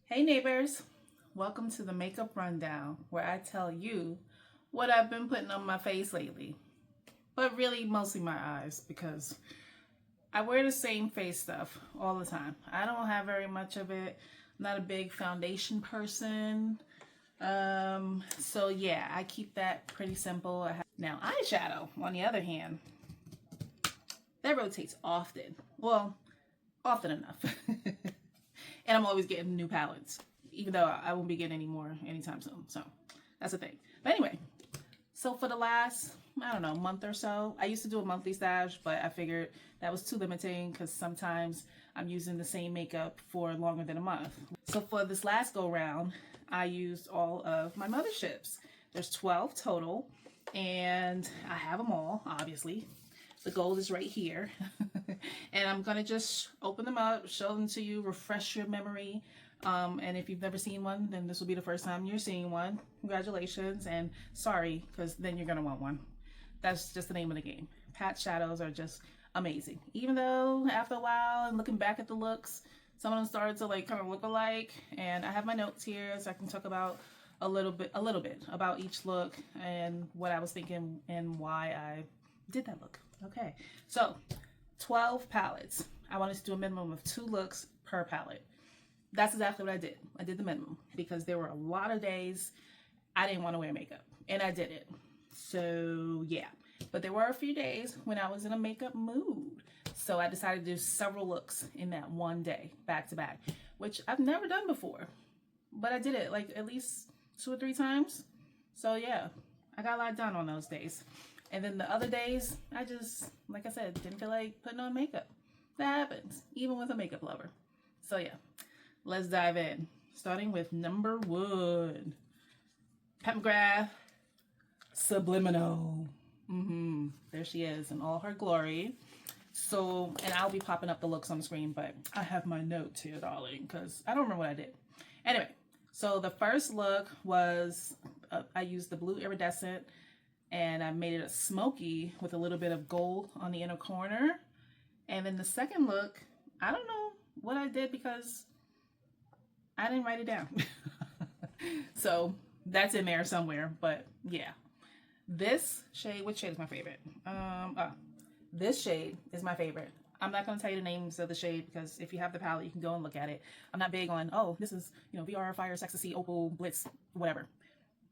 Hey neighbors, welcome to the Makeup Rundown, where I tell you what I've been putting on my face lately. But really mostly my eyes, because I wear the same face stuff all the time. I don't have very much of it. I'm not a big foundation person. So yeah, I keep that pretty simple. Now eyeshadow, on the other hand, that rotates often. Well, often enough. And I'm always getting new palettes, even though I won't be getting any more anytime soon. So that's the thing. But anyway, so for the last, I don't know, month or so, I used to do a monthly stash, but I figured that was too limiting because sometimes I'm using the same makeup for longer than a month. So for this last go round, I used all of my Motherships. There's 12 total, and I have them all, obviously. The gold is right here. And I'm gonna just open them up, show them to you, refresh your memory. And if you've never seen one, then this will be the first time you're seeing one. Congratulations, and sorry, because then you're gonna want one. That's just the name of the game. Pat shadows are just amazing. Even though after a while and looking back at the looks, some of them started to like kind of look alike. And I have my notes here so I can talk about a little bit about each look and what I was thinking and why I did that look. Okay, so 12 palettes. I wanted to do a minimum of 2 looks per palette. That's exactly what I did. I did the minimum because there were a lot of days I didn't want to wear makeup, and I did it. So yeah, but there were a few days when I was in a makeup mood. So I decided to do several looks in that one day, back to back, which I've never done before, but I did it like at least 2 or 3 times. So yeah, I got a lot done on those days. And then the other days, I just, like I said, didn't feel like putting on makeup. That happens, even with a makeup lover. So yeah, let's dive in. Starting with number 1. Pat McGrath, Subliminal. There she is in all her glory. So, and I'll be popping up the looks on the screen, but I have my notes here, darling, because I don't remember what I did. Anyway, so the first look was, I used the blue iridescent, and I made it a smoky with a little bit of gold on the inner corner. And then the second look, I don't know what I did because I didn't write it down. So that's in there somewhere, but yeah. This shade, which shade is my favorite? This shade is my favorite. I'm not going to tell you the names of the shade because if you have the palette, you can go and look at it. I'm not big on, oh, this is, VR, Fire, Ecstasy, Opal, Blitz, whatever.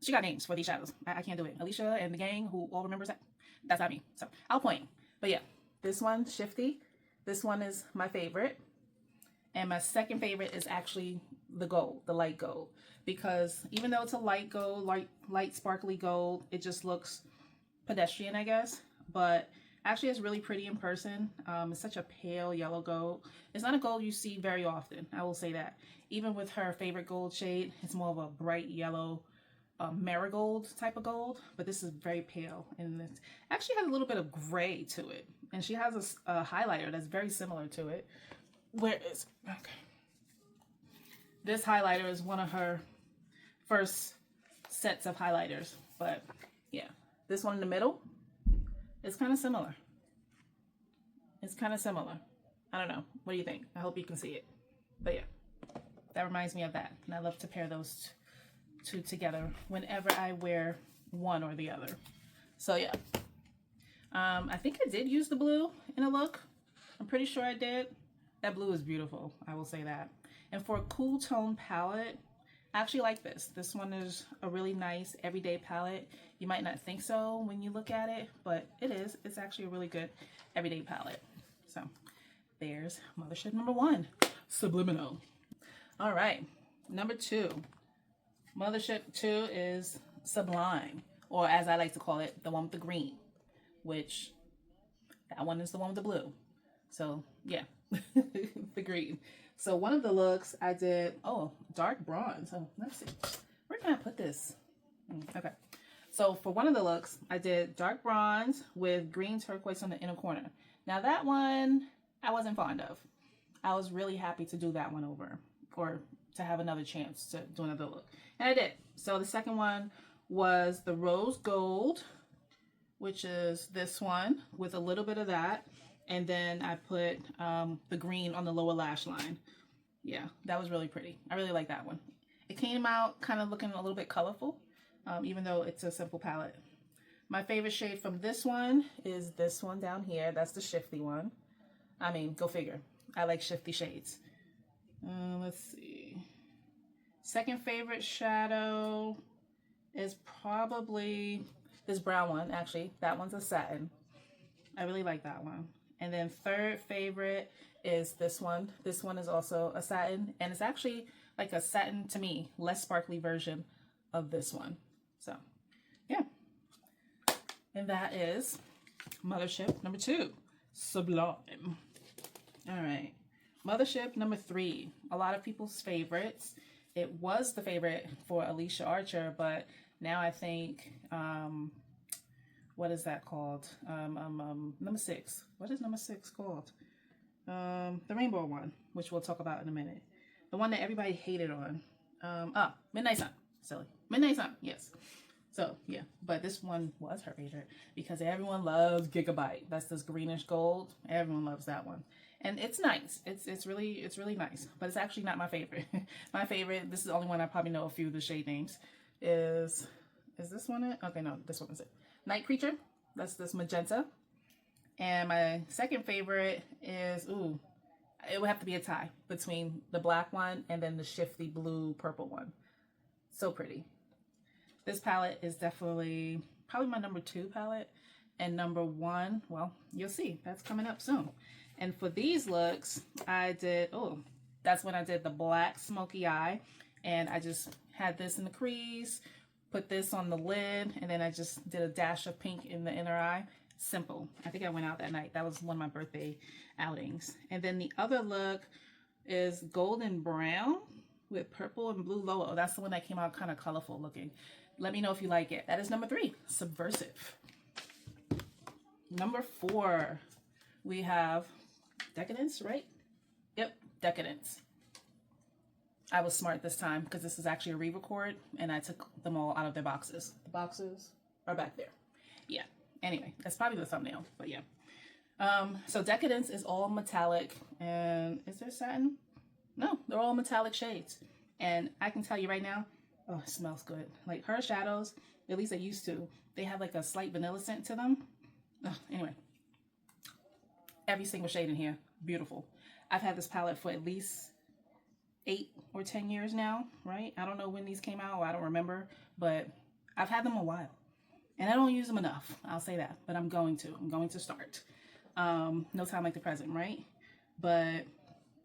She got names for these shadows. I can't do it. Alicia and the gang, who all remembers that, that's not me. So I'll point. But yeah, this one, Shifty. This one is my favorite. And my second favorite is actually the gold, the light gold. Because even though it's a light gold, light sparkly gold, it just looks pedestrian, I guess. But actually it's really pretty in person. It's such a pale yellow gold. It's not a gold you see very often, I will say that. Even with her favorite gold shade, it's more of a bright yellow, marigold type of gold, but this is very pale, and it actually has a little bit of gray to it. And she has a highlighter that's very similar to it. Where is, okay, this highlighter is one of her first sets of highlighters, but yeah, this one in the middle is kind of similar. It's kind of similar. I don't know, what do you think? I hope you can see it. But yeah, that reminds me of that, and I love to pair those two together whenever I wear one or the other. So yeah, I think I did use the blue in a look. I'm pretty sure I did. That blue is beautiful, I will say that. And for a cool tone palette, I actually like this. This one is a really nice everyday palette. You might not think so when you look at it, but it is. It's actually a really good everyday palette. So there's Mothership number 1, Subliminal. All right, number 2. Mothership 2 is Sublime, or as I like to call it, the one with the green, which that one is the one with the blue. So yeah, the green. So one of the looks I did, dark bronze. So let's see, where can I put this? Okay, so for one of the looks, I did dark bronze with green turquoise on the inner corner. Now that one, I wasn't fond of. I was really happy to do that one over, or to have another chance to do another look. And I did. So the second one was the rose gold, which is this one with a little bit of that. And then I put the green on the lower lash line. Yeah, that was really pretty. I really like that one. It came out kind of looking a little bit colorful, even though it's a simple palette. My favorite shade from this one is this one down here. That's the shifty one. I mean, go figure. I like shifty shades. Let's see. Second favorite shadow is probably this brown one. Actually, that one's a satin. I really like that one. And then third favorite is this one. This one is also a satin, and it's actually like a satin, to me, less sparkly version of this one. So, yeah. And that is Mothership number 2, Sublime. All right. Mothership number 3, a lot of people's favorites. It was the favorite for Alicia Archer, but now I think, what is that called? Number 6. What is number 6 called? The rainbow one, which we'll talk about in a minute. The one that everybody hated on. Midnight Sun. Silly. Midnight Sun, yes. So, yeah. But this one was her favorite because everyone loves Gigabyte. That's this greenish gold. Everyone loves that one. And it's nice. It's really nice. But it's actually not my favorite. My favorite, this is the only one I probably know a few of the shade names, is this one it? Okay, no, this one is it. Night Creature. That's this magenta. And my second favorite is, it would have to be a tie between the black one and then the shifty blue purple one. So pretty. This palette is definitely probably my number 2 palette. And number 1, well, you'll see. That's coming up soon. And for these looks, I did, that's when I did the black smoky eye. And I just had this in the crease, put this on the lid, and then I just did a dash of pink in the inner eye. Simple. I think I went out that night. That was one of my birthday outings. And then the other look is golden brown with purple and blue logo. That's the one that came out kind of colorful looking. Let me know if you like it. That is number 3, Subversive. Number 4, we have Decadence, right? Yep, Decadence. I was smart this time because this is actually a re-record and I took them all out of their boxes. The boxes are back there. Yeah. Anyway, that's probably the thumbnail, but yeah. So Decadence is all metallic, and is there satin? No, they're all metallic shades. And I can tell you right now, oh, it smells good. Like her shadows, at least they used to, they have like a slight vanilla scent to them. Anyway, every single shade in here, beautiful. I've had this palette for at least 8 or 10 years now, right? I don't know when these came out, I don't remember, but I've had them a while. And I don't use them enough, I'll say that, but I'm going to start. No time like the present, right? But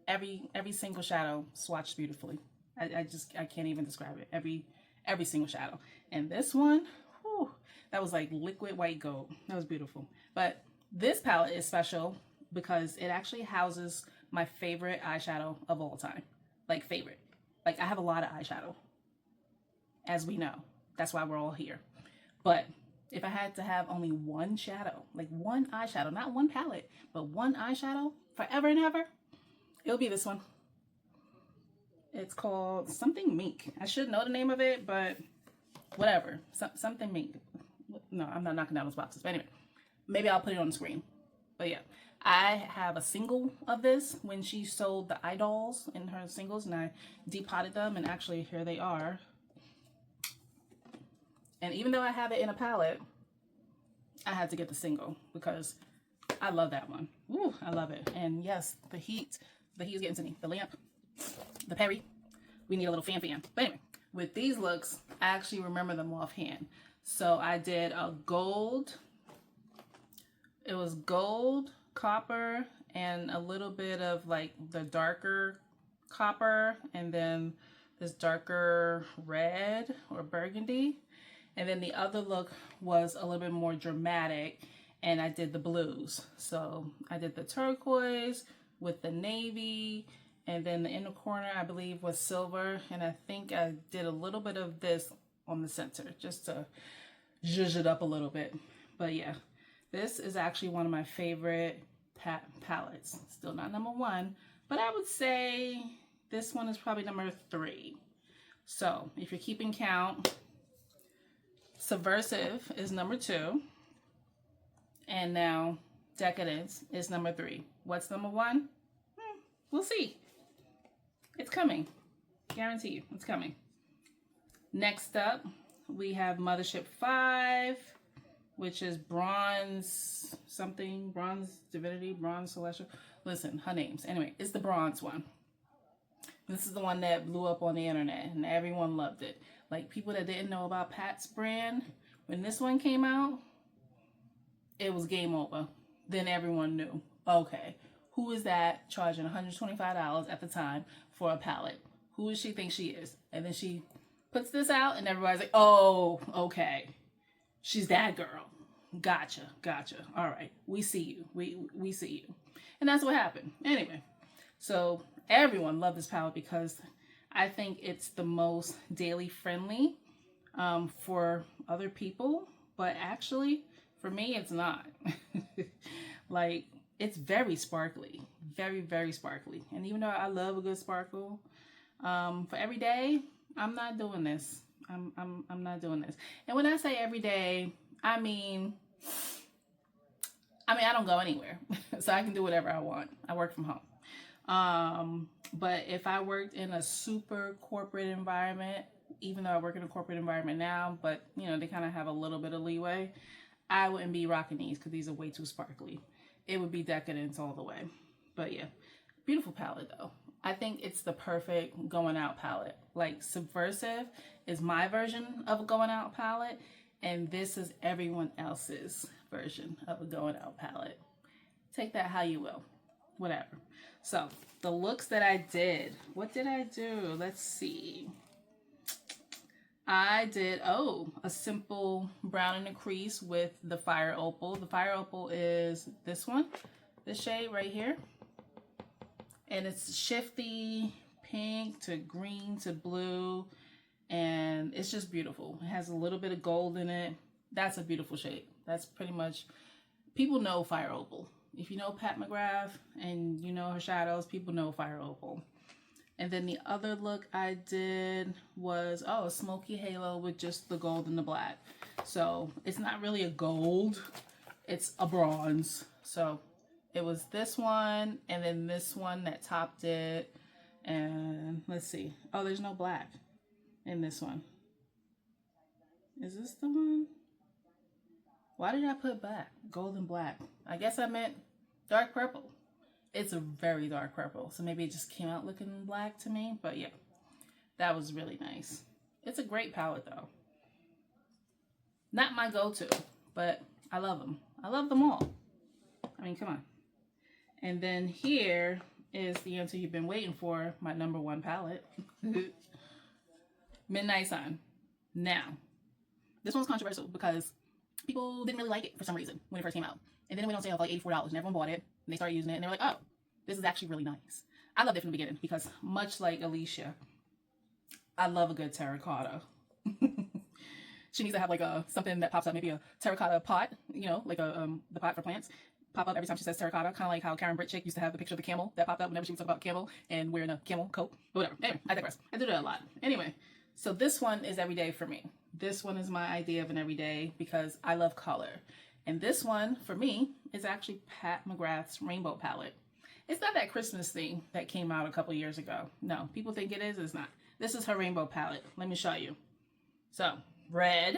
every single shadow swatched beautifully. I can't even describe it. Every single shadow. And this one, whew, that was like liquid white gold. That was beautiful. But this palette is special because it actually houses my favorite eyeshadow of all time. Like favorite. Like I have a lot of eyeshadow, as we know. That's why we're all here. But if I had to have only one shadow, like one eyeshadow, not one palette, but one eyeshadow forever and ever, it'll be this one. It's called something Mink. I should know the name of it, but whatever. Something Mink. No, I'm not knocking down those boxes. But anyway, maybe I'll put it on the screen. But yeah, I have a single of this when she sold the eye dolls in her singles, and I depotted them, and actually here they are. And even though I have it in a palette, I had to get the single because I love that one. Ooh, I love it. And yes, the heat is getting to me. The lamp, the Perry, we need a little fan. But anyway, with these looks, I actually remember them offhand. So I did a gold. It was gold, copper, and a little bit of like the darker copper, and then this darker red or burgundy. And then the other look was a little bit more dramatic, and I did the blues. So I did the turquoise with the navy, and then the inner corner, I believe, was silver. And I think I did a little bit of this on the center just to zhuzh it up a little bit. But yeah, this is actually one of my favorite palettes. Still not number 1, but I would say this one is probably number 3. So if you're keeping count, Subversive is number 2, and now Decadence is number 3. What's number 1? We'll see. coming. Guarantee you, it's coming. Next up, we have Mothership 5, which is bronze something, bronze divinity, bronze celestial. Listen, her names. Anyway, it's the bronze one. This is the one that blew up on the internet and everyone loved it. Like people that didn't know about Pat's brand, when this one came out, it was game over. Then everyone knew, okay, who is that charging $125 at the time for a palette? Who does she think she is? And then she puts this out and everybody's like, oh, okay. She's that girl. Gotcha. All right. We see you. We see you. And that's what happened. Anyway, so everyone loved this palette because I think it's the most daily friendly for other people. But actually, for me, it's not. Like, it's very sparkly. Very, very sparkly. And even though I love a good sparkle, for every day, I'm not doing this. I'm not doing this. And when I say every day, I mean I don't go anywhere. So I can do whatever I want. I work from home. But if I worked in a super corporate environment, even though I work in a corporate environment now, but you know, they kind of have a little bit of leeway, I wouldn't be rocking these because these are way too sparkly. It would be decadence all the way. But yeah, beautiful palette though. I think it's the perfect going out palette. Like Subversive is my version of a going out palette, and this is everyone else's version of a going out palette. Take that how you will, whatever. So the looks that I did, what did I do? Let's see. I did, a simple brown in the crease with the Fire Opal. The Fire Opal is this one, this shade right here. And it's shifty pink to green to blue. And it's just beautiful. It has a little bit of gold in it. That's a beautiful shade. That's pretty much, people know Fire Opal. If you know Pat McGrath and you know her shadows, people know Fire Opal. And then the other look I did was, a smoky halo with just the gold and the black. So it's not really a gold, it's a bronze. So it was this one and then this one that topped it. And let's see. Oh, there's no black in this one. Is this the one? Why did I put black? Gold and black. I guess I meant dark purple. It's a very dark purple. So maybe it just came out looking black to me. But yeah, that was really nice. It's a great palette though. Not my go-to, but I love them. I love them all. I mean, come on. And then here is the answer you've been waiting for, my number one palette. Midnight Sun. Now, this one's controversial because people didn't really like it for some reason when it first came out. And then it went on sale for like $84 and everyone bought it and they started using it and they were like, oh, this is actually really nice. I loved it from the beginning because much like Alicia, I love a good terracotta. She needs to have like something that pops up, maybe a terracotta pot, you know, like the pot for plants. Pop up every time she says terracotta, kind of like how Karen Britchick used to have the picture of the camel that popped up whenever she was talking about camel and wearing a camel coat. But whatever. Anyway, I digress. I do that a lot. Anyway, so this one is everyday for me. This one is my idea of an everyday because I love color. And this one, for me, is actually Pat McGrath's Rainbow Palette. It's not that Christmas thing that came out a couple years ago. No, people think it is. It's not. This is her Rainbow Palette. Let me show you. So, red,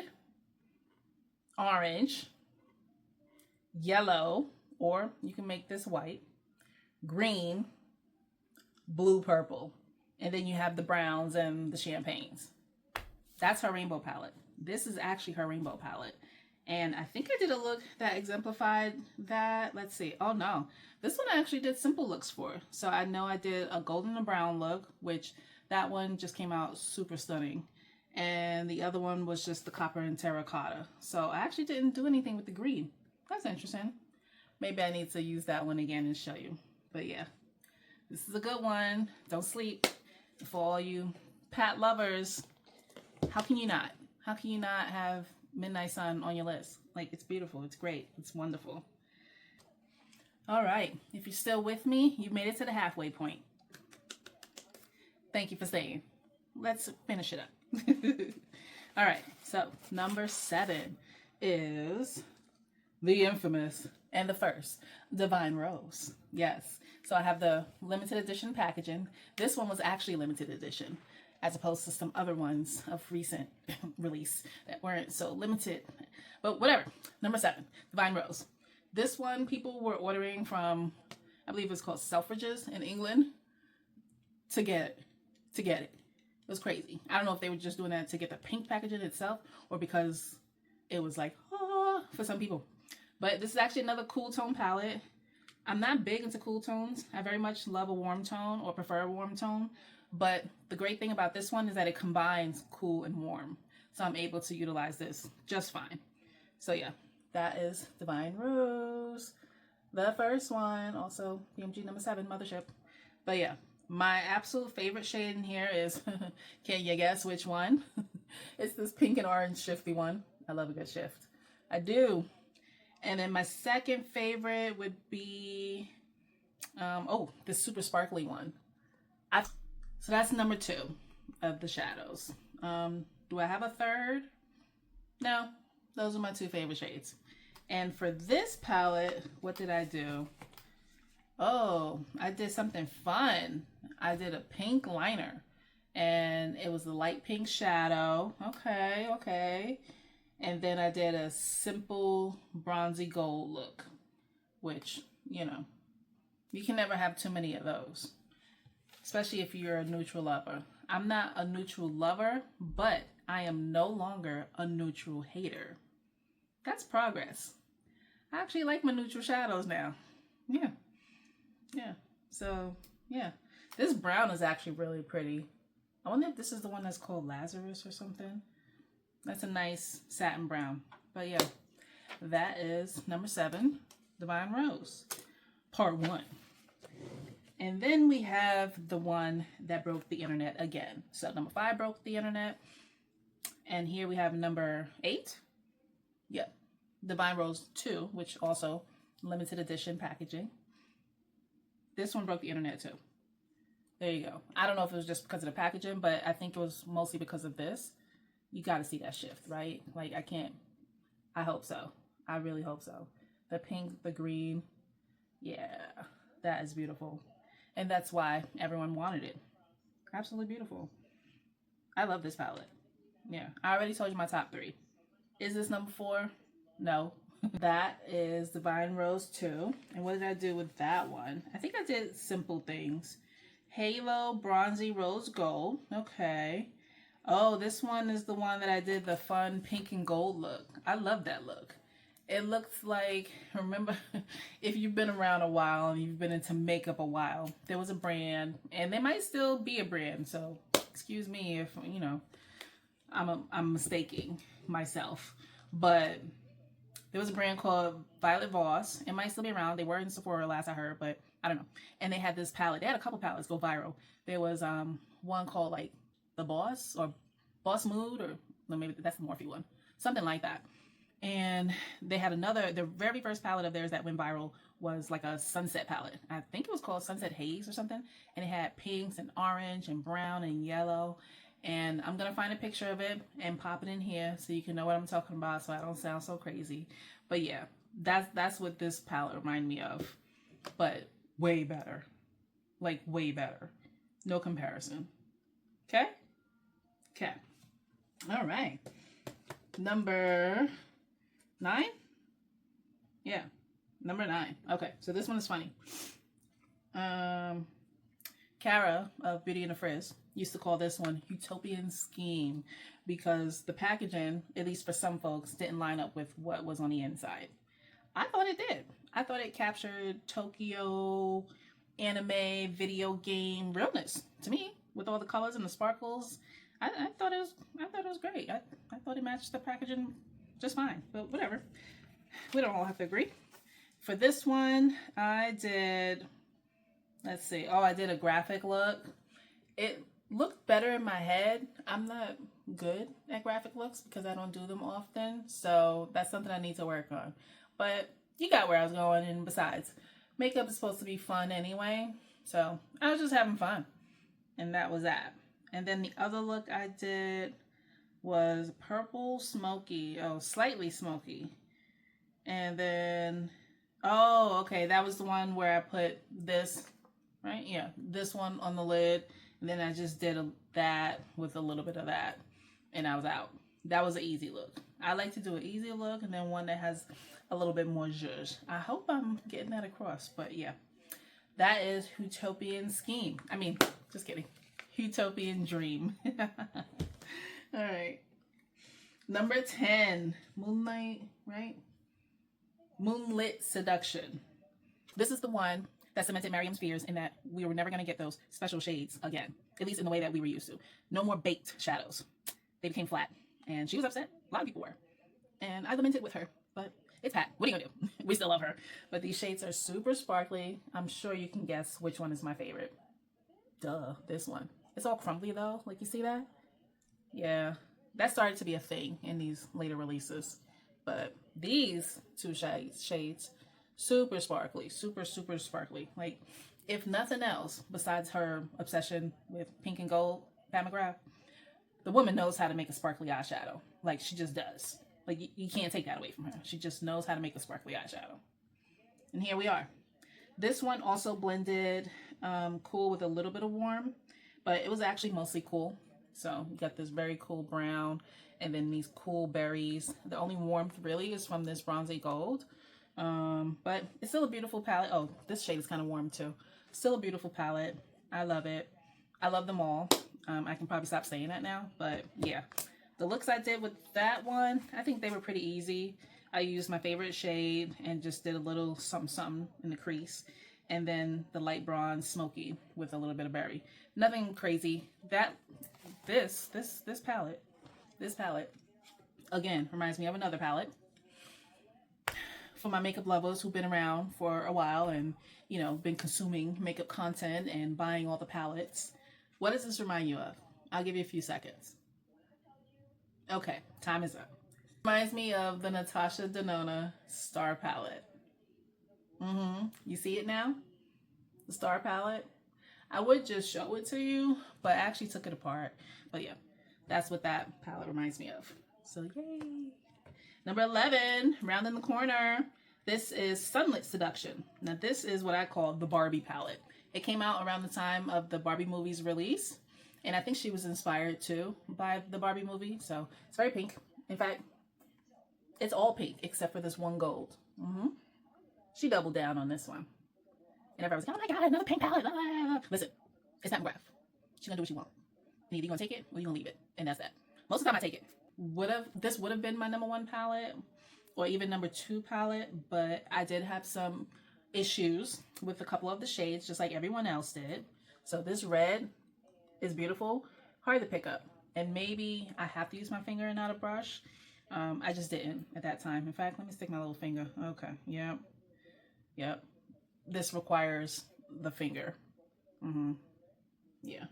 orange, yellow, or you can make this white, green, blue, purple. And then you have the browns and the champagnes. That's her Rainbow Palette. This is actually her Rainbow Palette. And I think I did a look that exemplified that. Let's see. Oh no, this one I actually did simple looks for. So I know I did a golden and brown look, which that one just came out super stunning. And the other one was just the copper and terracotta. So I actually didn't do anything with the green. That's interesting. Maybe I need to use that one again and show you. But yeah, this is a good one. Don't sleep. For all you Pat lovers, how can you not? How can you not have Midnight Sun on your list? Like, it's beautiful. It's great. It's wonderful. All right. If you're still with me, you've made it to the halfway point. Thank you for staying. Let's finish it up. All right. So, number 7 is the infamous and the first Divine Rose. Yes. So I have the limited edition packaging. This one was actually limited edition, as opposed to some other ones of recent release that weren't so limited. But whatever. Number 7, Divine Rose. This one people were ordering from, I believe it's called Selfridges in England, to get it. It was crazy. I don't know if they were just doing that to get the pink packaging itself, or because it was like, for some people. But this is actually another cool tone palette. I'm not big into cool tones. I very much love a warm tone, or prefer a warm tone. But the great thing about this one is that it combines cool and warm. So I'm able to utilize this just fine. So yeah, that is Divine Rose. The first one, also PMG number 7, Mothership. But yeah, my absolute favorite shade in here is, can you guess which one? It's this pink and orange shifty one. I love a good shift. I do. And then my second favorite would be, this super sparkly one. So that's number 2 of the shadows. Do I have a third? No, those are my 2 favorite shades. And for this palette, what did I do? Oh, I did something fun. I did a pink liner, and it was the light pink shadow. Okay. And then I did a simple bronzy gold look, which, you know, you can never have too many of those, especially if you're a neutral lover. I'm not a neutral lover, but I am no longer a neutral hater. That's progress. I actually like my neutral shadows now. Yeah. So, yeah. This brown is actually really pretty. I wonder if this is the one that's called Lazarus or something. That's a nice satin brown. But yeah, that is number 7, Divine Rose, part 1. And then we have the one that broke the internet again. So number 5 broke the internet. And here we have number 8. Yep. Divine Rose 2, which also limited edition packaging. This one broke the internet too. There you go. I don't know if it was just because of the packaging, but I think it was mostly because of this. You got to see that shift, right? Like, I hope so. I really hope so. The pink, the green. Yeah, that is beautiful. And that's why everyone wanted it. Absolutely beautiful. I love this palette. Yeah, I already told you my top 3. Is this number 4? No. That is Divine Rose 2. And what did I do with that one? I think I did simple things. Halo Bronzy Rose Gold. Okay. Oh, this one is the one that I did the fun pink and gold look. I love that look. It looks like, remember, if you've been around a while and you've been into makeup a while, there was a brand, and they might still be a brand. So excuse me if, you know, I'm mistaking myself. But there was a brand called Violet Voss. It might still be around. They were in Sephora last I heard, but I don't know. And they had this palette. They had a couple palettes go viral. There was one called like The Boss or Boss Mood, or no, maybe that's the Morphe one. Something like that. And they had another, the very first palette of theirs that went viral was like a sunset palette. I think it was called Sunset Haze or something. And it had pinks and orange and brown and yellow. And I'm going to find a picture of it and pop it in here so you can know what I'm talking about so I don't sound so crazy. But yeah, that's what this palette reminded me of. But way better. Like way better. No comparison. Okay? Okay. All right. Number 9? Yeah. Number 9. Okay, so this one is funny. Kara of Beauty and the Frizz used to call this one Utopian Scheme because the packaging, at least for some folks, didn't line up with what was on the inside. I thought it did. I thought it captured Tokyo anime video game realness to me with all the colors and the sparkles. I thought it was great. I thought it matched the packaging just fine, but whatever. We don't all have to agree. For this one, I did, let's see. Oh, I did a graphic look. It looked better in my head. I'm not good at graphic looks because I don't do them often. So that's something I need to work on. But you got where I was going. And besides, makeup is supposed to be fun anyway. So I was just having fun. And that was that. And then the other look I did was purple smoky. Oh, slightly smoky. And then, oh, okay, that was the one where I put this right? Yeah, this one on the lid, and then I just did that with a little bit of that, and I was out. That was an easy look. I like to do an easy look and then one that has a little bit more zhuzh. I hope I'm getting that across, but yeah. That is Utopian Scheme. I mean, just kidding. Utopian Dream. All right. Number 10, Moonlight, right? Moonlit Seduction. This is the one that cemented Miriam's fears in that we were never going to get those special shades again, at least in the way that we were used to. No more baked shadows. They became flat, and she was upset. A lot of people were. And I lamented with her, but it's Pat. What are you going to do? We still love her. But these shades are super sparkly. I'm sure you can guess which one is my favorite. Duh, this one. It's all crumbly, though. Like, you see that? Yeah, that started to be a thing in these later releases. But these two shades, super sparkly, super sparkly. Like, if nothing else, besides her obsession with pink and gold Pat McGrath, the woman knows how to make a sparkly eyeshadow. Like, she just does. Like, you can't take that away from her. She just knows how to make a sparkly eyeshadow. And here we are. This one also blended cool with a little bit of warm, but it was actually mostly cool. So you got this very cool brown and then these cool berries. The only warmth really is from this bronzy gold. But it's still a beautiful palette. Oh, this shade is kind of warm too. Still a beautiful palette. I love it. I love them all. I can probably stop saying that now, but yeah. The looks I did with that one, I think they were pretty easy. I used my favorite shade and just did a little something in the crease. And then the light bronze smoky with a little bit of berry. Nothing crazy. This palette, again, reminds me of another palette. For my makeup lovers who've been around for a while and, you know, been consuming makeup content and buying all the palettes. What does this remind you of? I'll give you a few seconds. Okay, time is up. Reminds me of the Natasha Denona Star Palette. You see it now? The Star Palette. I would just show it to you, but I actually took it apart. But yeah, that's what that palette reminds me of. So yay. Number 11, rounding the corner. This is Sunlit Seduction. Now this is what I call the Barbie palette. It came out around the time of the Barbie movie's release. And I think she was inspired too by the Barbie movie. So it's very pink. In fact, it's all pink except for this one gold. She doubled down on this one. And everybody was like, oh my God, another pink palette. Listen, it's not McGrath. She's gonna do what she wants. And either you're gonna take it or you're gonna leave it. And that's that. Most of the time I take it. This would have been my number 1 palette or even number 2 palette, but I did have some issues with a couple of the shades, just like everyone else did. So this red is beautiful, hard to pick up. And maybe I have to use my finger and not a brush. I just didn't at that time. In fact, let me stick my little finger. Okay, yep. This requires the finger. Yeah.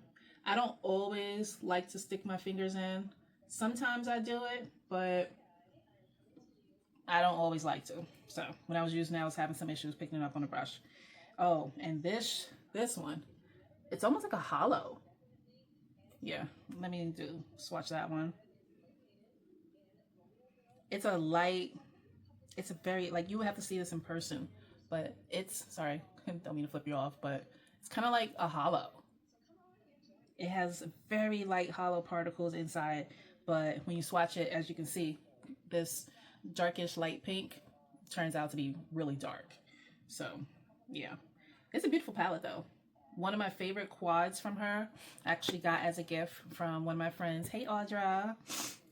I don't always like to stick my fingers in. Sometimes I do it, but I don't always like to. So when I was using it, I was having some issues picking it up on a brush. Oh, and this one, it's almost like a hollow. Yeah, let me swatch that one. It's a light, it's a very, like, you would have to see this in person, but it's, sorry, don't mean to flip you off, but it's kind of like a hollow. It has very light hollow particles inside, but when you swatch it, as you can see, this darkish light pink turns out to be really dark. So, yeah. It's a beautiful palette, though. One of my favorite quads from her, I actually got as a gift from one of my friends. Hey, Audra.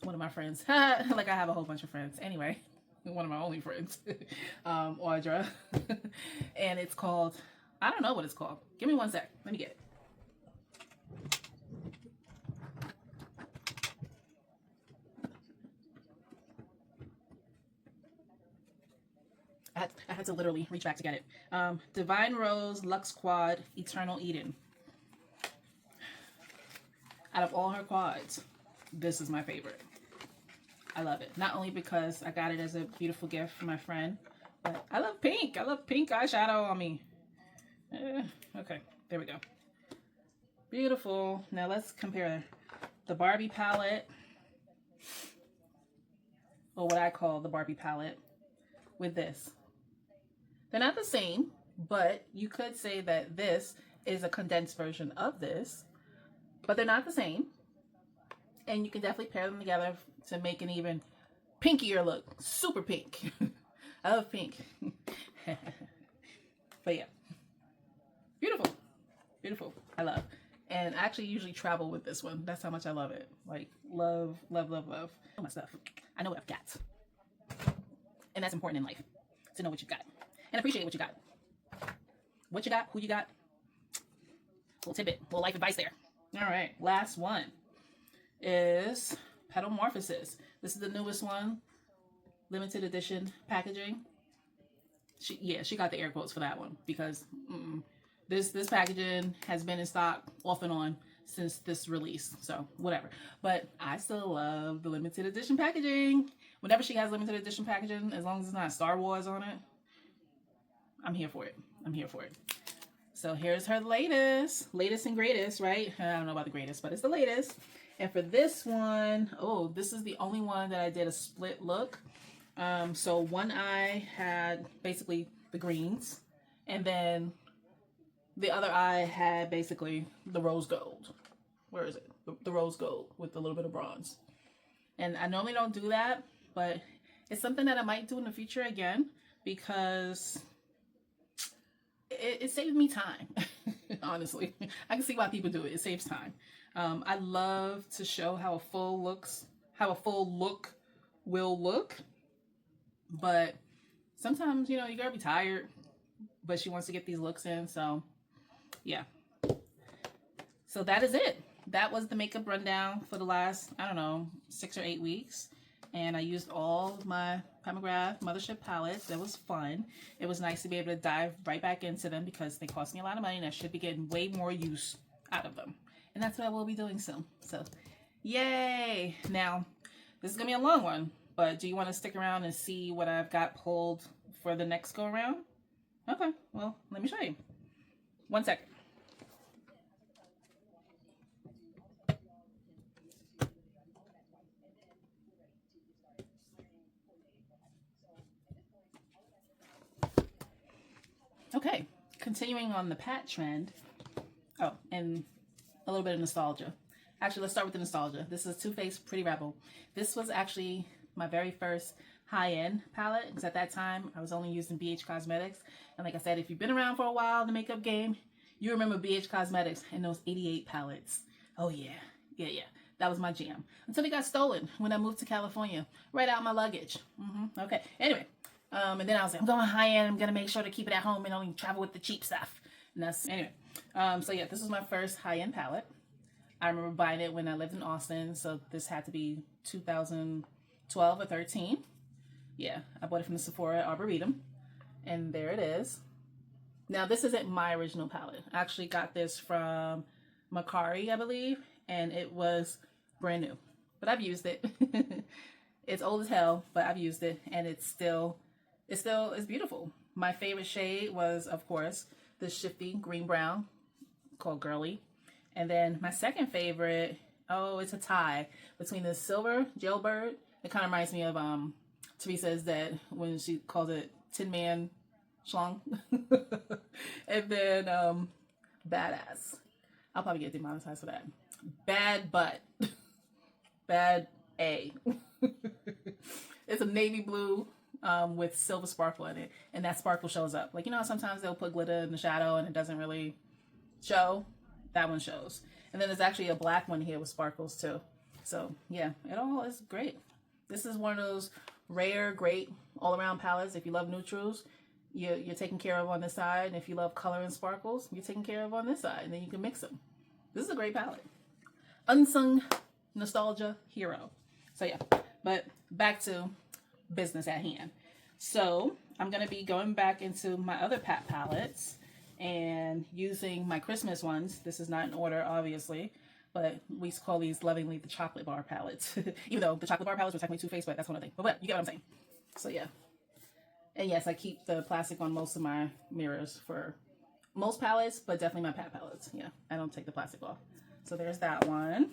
One of my friends. Like, I have a whole bunch of friends. Anyway, one of my only friends. Audra. And it's called, I don't know what it's called. Give me one sec. Let me get it. I had to literally reach back to get it. Divine Rose Luxe Quad Eternal Eden. Out of all her quads, this is my favorite. I love it. Not only because I got it as a beautiful gift from my friend, but I love pink. I love pink eyeshadow on me. Okay, there we go. Beautiful. Now let's compare the Barbie palette, or what I call the Barbie palette, with this. They're not the same, but you could say that this is a condensed version of this, but they're not the same. And you can definitely pair them together to make an even pinkier look. Super pink. I love pink. But yeah, beautiful, beautiful. I love. And I actually usually travel with this one. That's how much I love it. Like, love, love, love, love. All my stuff. I know what I've got. And that's important in life, to know what you've got. And appreciate what you got. What you got, who you got. Little tidbit, little life advice there. All right, last one is Petalmorphosis. This is the newest one. Limited edition packaging. She got the air quotes for that one because this packaging has been in stock off and on since this release, so whatever. But I still love the limited edition packaging. Whenever she has limited edition packaging, as long as it's not Star Wars on it, I'm here for it. I'm here for it. So here's her latest and greatest, right? I don't know about the greatest, but it's the latest. And for this one, oh, this is the only one that I did a split look. So one eye had basically the greens, and then the other eye had basically the rose gold. Where is it? The rose gold with a little bit of bronze. And I normally don't do that, but it's something that I might do in the future again because it saves me time. Honestly, I can see why people do it. It saves time. I love to show how a full look will look. But sometimes, you know, you gotta be tired, but she wants to get these looks in, so yeah. So that is it. That was the makeup rundown for the last, I don't know, 6 or 8 weeks. And I used all of my Pat McGrath Mothership palettes. That was fun. It was nice to be able to dive right back into them because they cost me a lot of money and I should be getting way more use out of them. And that's what I will be doing soon. So, yay! Now, this is gonna be a long one. But do you want to stick around and see what I've got pulled for the next go around? Okay, well, let me show you. 1 second. Okay, continuing on the Pat trend. Oh, and a little bit of nostalgia. Actually, let's start with the nostalgia. This is Too Faced Pretty Rebel. This was actually my very first high-end palette because at that time I was only using BH Cosmetics, and like I said, if you've been around for a while in the makeup game, you remember BH Cosmetics and those 88 palettes. Oh yeah, that was my jam until they got stolen when I moved to California, right out my luggage. Okay, anyway, and then I was like, I'm going high-end, I'm gonna make sure to keep it at home and only travel with the cheap stuff. And that's anyway. So yeah, this was my first high-end palette. I remember buying it when I lived in Austin, so this had to be 2012 or 13. Yeah, I bought it from the Sephora Arboretum, and there it is. Now, this isn't my original palette. I actually got this from Macari, I believe, and it was brand new. But I've used it. It's old as hell, but I've used it, and it's beautiful. My favorite shade was, of course, the shifty green brown called Girly. And then my second favorite, oh, it's a tie between the silver jailbird. It kind of reminds me of Teresa Is Dead when she calls it Tin Man Schlong. And then Badass. I'll probably get demonetized for that. Bad Butt. Bad A. It's a navy blue with silver sparkle in it. And that sparkle shows up. Like, you know, sometimes they'll put glitter in the shadow and it doesn't really show. That one shows. And then there's actually a black one here with sparkles too. So yeah, it all is great. This is one of those rare, great all-around palettes. If you love neutrals, you're taken care of on this side. And if you love color and sparkles, you're taken care of on this side. And then you can mix them. This is a great palette. Unsung nostalgia hero. So yeah, but back to business at hand. So I'm going to be going back into my other Pat palettes and using my Christmas ones. This is not in order, obviously, but we call these lovingly the chocolate bar palettes. Even though the chocolate bar palettes were technically Too Faced, but that's one other thing. But what, you get what I'm saying. So yeah. And yes, I keep the plastic on most of my mirrors for most palettes, but definitely my Pat palettes. Yeah, I don't take the plastic off. So there's that one.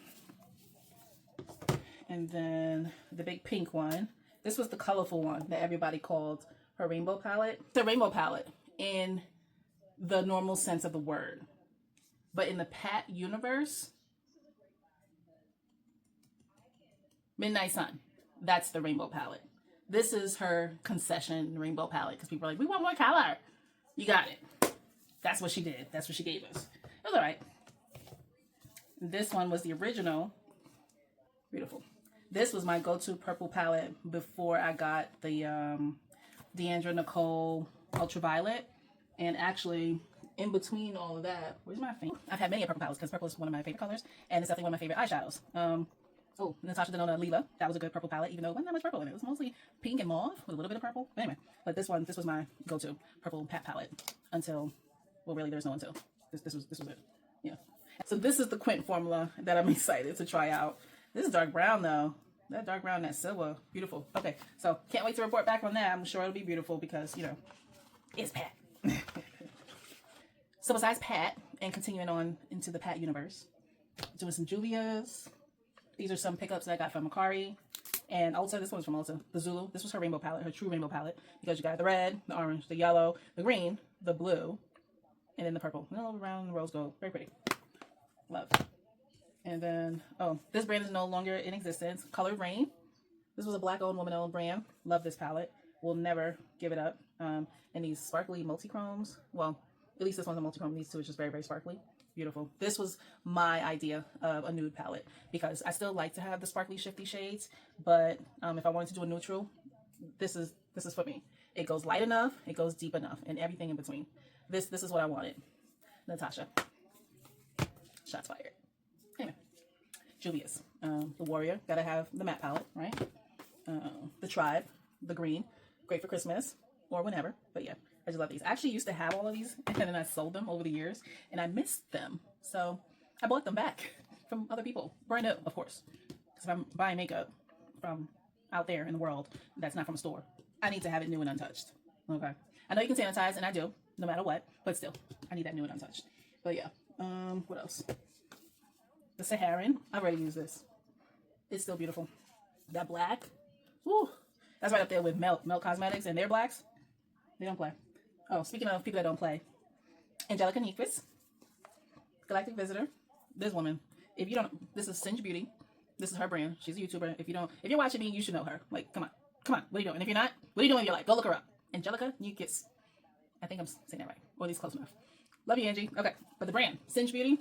And then the big pink one. This was the colorful one that everybody called her rainbow palette. It's a rainbow palette in the normal sense of the word. But in the Pat universe, Midnight Sun, that's the rainbow palette. This is her concession rainbow palette because people are like, we want more color. You got it. That's what she did. That's what she gave us. It was all right. This one was the original. Beautiful. This was my go-to purple palette before I got the Deandra Nicole Ultraviolet. And actually, in between all of that, where's my favorite? I've had many purple palettes because purple is one of my favorite colors. And it's definitely one of my favorite eyeshadows. Oh, Natasha Denona Lila. That was a good purple palette, even though it wasn't that much purple in it. It was mostly pink and mauve with a little bit of purple. But anyway, but this was my go-to purple Pat palette until, well, really, there's no until. This was it. Yeah. So this is the Quint formula that I'm excited to try out. This is dark brown though. That dark brown, that silver, beautiful. Okay, so can't wait to report back on that. I'm sure it'll be beautiful because, you know, it's Pat. So besides Pat and continuing on into the Pat universe, doing some Juvia's. These are some pickups that I got from Macari. And Ulta, this one's from Ulta. The Zulu, this was her rainbow palette, her true rainbow palette. Because you got the red, the orange, the yellow, the green, the blue, and then the purple. And a little round rose gold. Very pretty. Love. And then, oh, this brand is no longer in existence. Colored Rain. This was a black-owned, woman-owned brand. Love this palette. Will never give it up. And these sparkly multi-chromes. Well, at least this one's a multi-chrome. These two is just very, very sparkly. Beautiful. This was my idea of a nude palette because I still like to have the sparkly, shifty shades. But if I wanted to do a neutral, this is for me. It goes light enough. It goes deep enough. And everything in between. This is what I wanted. Natasha. Shots fired. Anyway, Juvia's. The Warrior. Gotta have the matte palette, right? The Tribe. The green. Great for Christmas or whenever. But yeah, I just love these. I actually used to have all of these and then I sold them over the years and I missed them. So I bought them back from other people. Brand new, of course. Because if I'm buying makeup from out there in the world that's not from a store, I need to have it new and untouched. Okay. I know you can sanitize and I do, no matter what, but still, I need that new and untouched. But yeah, what else? The Saharan. I've already used this. It's still beautiful. That black. Woo. That's right up there with Melt Cosmetics and their blacks. They don't play. Oh, speaking of people that don't play. Angelica Nyquist. Galactic Visitor. This woman. If you don't, this is Singe Beauty. This is her brand. She's a YouTuber. If you're watching me, you should know her. Like, come on. What are you doing? And if you're not, what are you doing in your life? Go look her up. Angelica Nyquist. I think I'm saying that right. Or at least close enough. Love you, Angie. Okay. But the brand, Singe Beauty.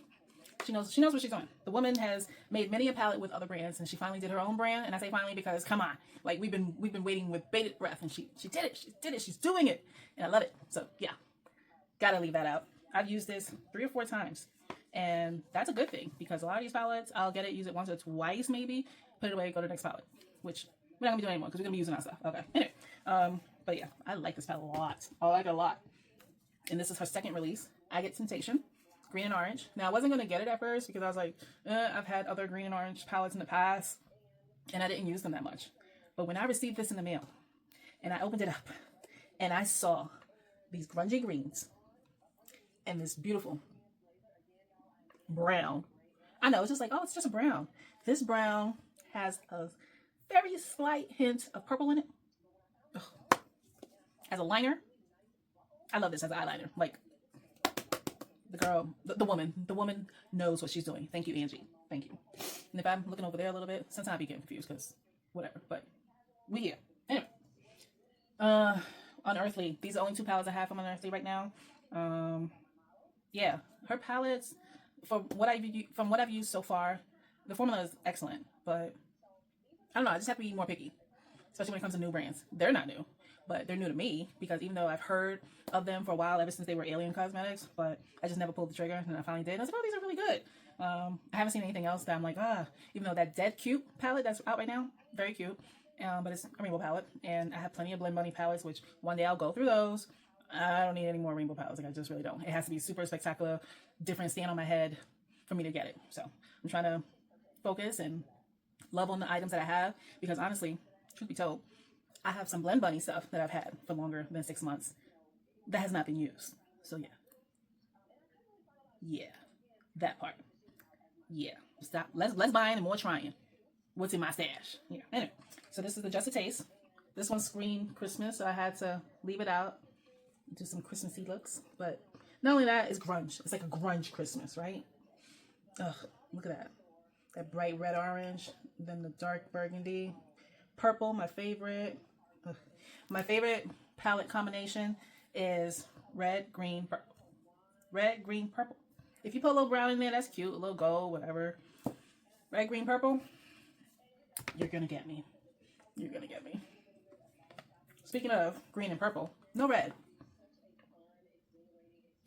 She knows what she's doing. The woman has made many a palette with other brands, and she finally did her own brand. And I say finally because come on, like we've been waiting with bated breath, and she did it. She did it. She's doing it, and I love it. So yeah, gotta leave that out. I've used this 3 or 4 times, and that's a good thing because a lot of these palettes, I'll get it, use it once or twice maybe, put it away, go to the next palette, which we're not gonna be doing anymore because we're gonna be using our stuff. Okay. Anyway, but yeah, I like this palette a lot. I like it a lot, and this is her second release. Agate Temptation. Green and orange. Now, I wasn't going to get it at first because I was like, I've had other green and orange palettes in the past and I didn't use them that much. But when I received this in the mail and I opened it up and I saw these grungy greens and this beautiful brown. I know, it's just like, oh, it's just a brown. This brown has a very slight hint of purple in it. Ugh. As a liner. I love this as an eyeliner. Like, the girl, the woman knows what she's doing. Thank you, Angie. Thank you. And if I'm looking over there a little bit, sometimes I be getting confused because whatever, but we here. Anyway, Unearthly. These are the only 2 palettes I have from Unearthly right now. Yeah, her palettes, from what I've used so far, the formula is excellent, but I don't know, I just have to be more picky, especially when it comes to new brands. They're not new, but they're new to me because even though I've heard of them for a while, ever since they were Alien Cosmetics, but I just never pulled the trigger, and I finally did. And I was like, oh, these are really good. I haven't seen anything else that I'm like, even though that Dead Cute palette that's out right now, very cute, but it's a rainbow palette, and I have plenty of Blend Bunny palettes, which one day I'll go through those. I don't need any more rainbow palettes. Like, I just really don't. It has to be super spectacular, different, stand on my head for me to get it. So I'm trying to focus and love on the items that I have, because honestly, truth be told, I have some Blend Bunny stuff that I've had for longer than 6 months that has not been used. So yeah, that part. Yeah, stop. Less buying and more trying. What's in my stash? Yeah. Anyway, so this is the Just a Taste. This one screamed Christmas, so I had to leave it out, do some Christmassy looks. But Not only that, it's grunge. It's like a grunge Christmas, right? Ugh, look at that. That bright red orange, then the dark burgundy. Purple, my favorite. Ugh. My favorite palette combination is red, green, purple. Red, green, purple. If you put a little brown in there, that's cute. A little gold, whatever. Red, green, purple. You're gonna get me. You're gonna get me. Speaking of green and purple, no red.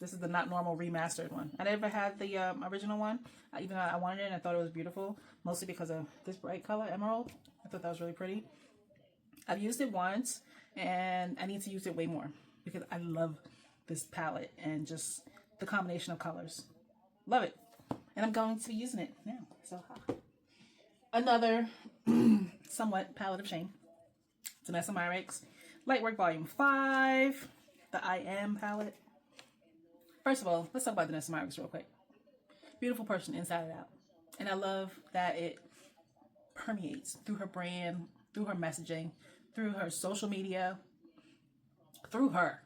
This is the Not Normal remastered one. I never had the original one, even though I wanted it and I thought it was beautiful, mostly because of this bright color, emerald. I thought that was really pretty. I've used it once, and I need to use it way more because I love this palette and just the combination of colors. Love it. And I'm going to be using it now. So, another somewhat palette of shame. Vanessa Myricks Lightwork Volume 5, the I Am palette. First of all, let's talk about Vanessa Myricks real quick. Beautiful person inside and out. And I love that it permeates through her brand, through her messaging, through her social media, through her.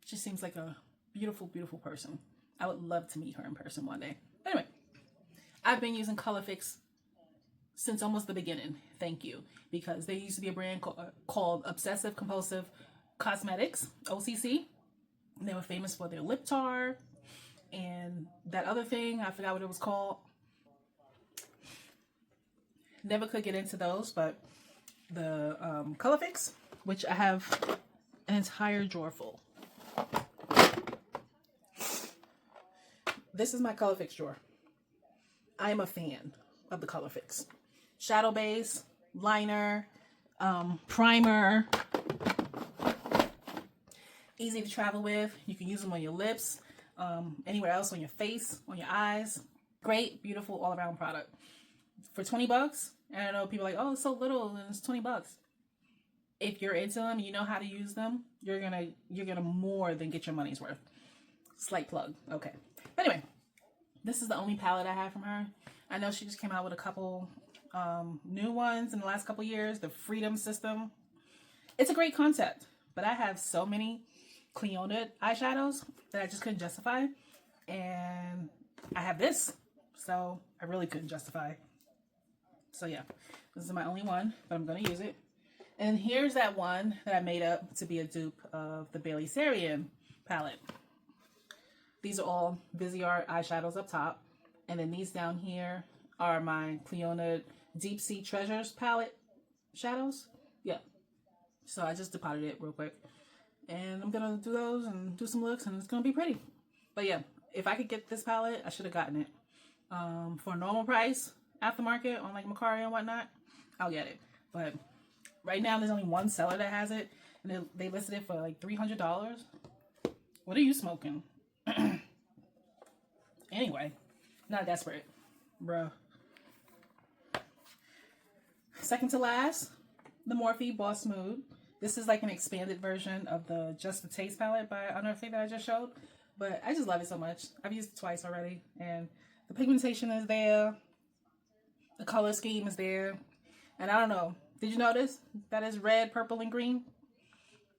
She seems like a beautiful, beautiful person. I would love to meet her in person one day. Anyway, I've been using Color Fix since almost the beginning. Thank you. Because there used to be a brand called Obsessive Compulsive Cosmetics, OCC. They were famous for their lip tar and that other thing. I forgot what it was called. Never could get into those, but the Color Fix, which I have an entire drawer full. This is my Color Fix drawer. I am a fan of the Color Fix. Shadow base, liner, primer. Easy to travel with. You can use them on your lips, anywhere else, on your face, on your eyes. Great, beautiful, all-around product. For 20 bucks, and I know people are like, oh, it's so little, and it's 20 bucks. If you're into them, you know how to use them, you're gonna more than get your money's worth. Slight plug. Okay. Anyway, this is the only palette I have from her. I know she just came out with a couple new ones in the last couple years. The Freedom System. It's a great concept, but I have so many Cleona eyeshadows that I just couldn't justify, and I have this, so I really couldn't justify. So yeah, this is my only one, but I'm gonna use it. And here's that one that I made up to be a dupe of the Bailey Sarian palette. These are all Viseart eyeshadows up top, and then these down here are my Cleona Deep Sea Treasures palette shadows. Yeah, so I just deposited it real quick. And I'm going to do those and do some looks, and it's going to be pretty. But yeah, if I could get this palette, I should have gotten it. For a normal price, aftermarket, on like Mercari and whatnot, I'll get it. But right now, there's only one seller that has it, and they listed it for like $300. What are you smoking? Anyway, not desperate. Bruh. Second to last, the Morphe Boss Mood. This is like an expanded version of the Just the Taste palette by Unearthly that I just showed. But I just love it so much. I've used it twice already. And the pigmentation is there. The color scheme is there. And I don't know. Did you notice that is red, purple, and green?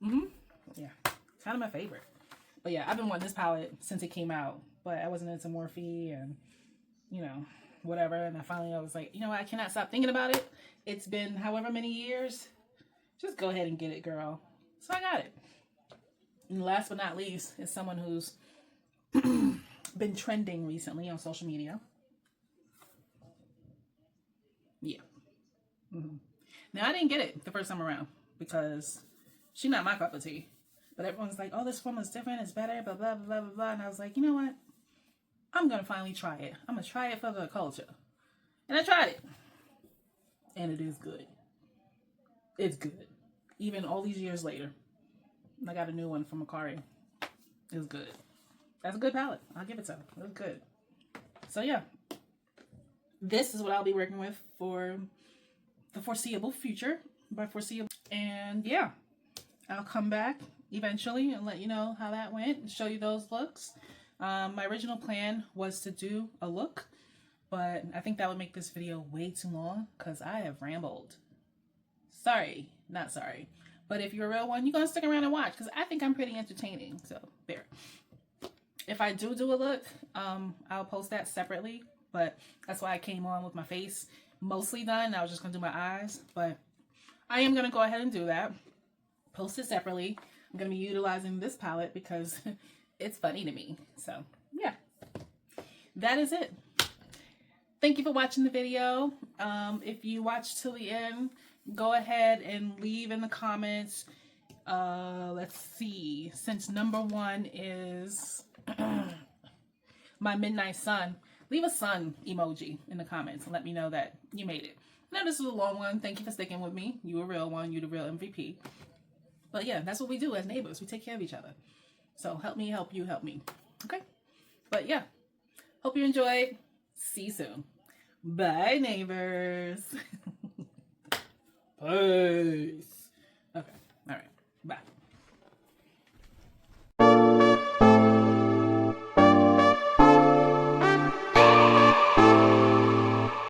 Yeah. It's kind of my favorite. But yeah, I've been wanting this palette since it came out. But I wasn't into Morphe and, you know, whatever. And I was like, you know what? I cannot stop thinking about it. It's been however many years. Just go ahead and get it, girl. So I got it. And last but not least is someone who's been trending recently on social media. Yeah. Now, I didn't get it the first time around because she's not my cup of tea. But everyone's like, oh, this woman's different. It's better, blah, blah, blah, blah, blah. And I was like, you know what? I'm going to finally try it. I'm going to try it for the culture. And I tried it. And it is good. It's good. Even all these years later. I got a new one from Mercari. It was good. That's a good palette. I'll give it to her. It was good. So yeah. This is what I'll be working with for the foreseeable future. By foreseeable. And yeah. I'll come back eventually and let you know how that went. And show you those looks. My original plan was to do a look. But I think that would make this video way too long. Because I have rambled. Sorry. Not sorry. But if you're a real one, you're going to stick around and watch. Because I think I'm pretty entertaining. So, there. If I do a look, I'll post that separately. But that's why I came on with my face mostly done. I was just going to do my eyes. But I am going to go ahead and do that. Post it separately. I'm going to be utilizing this palette because it's funny to me. So, yeah. That is it. Thank you for watching the video. If you watched till the end, go ahead and leave in the comments. Let's see. Since number 1 is my midnight sun, leave a sun emoji in the comments and let me know that you made it. Now, this is a long one. Thank you for sticking with me. You a real one. You the real MVP. But yeah, that's what we do as neighbors. We take care of each other. So help me, help you, help me. Okay? But yeah, hope you enjoyed. See you soon. Bye, neighbors. Peace. Okay. All right. Bye.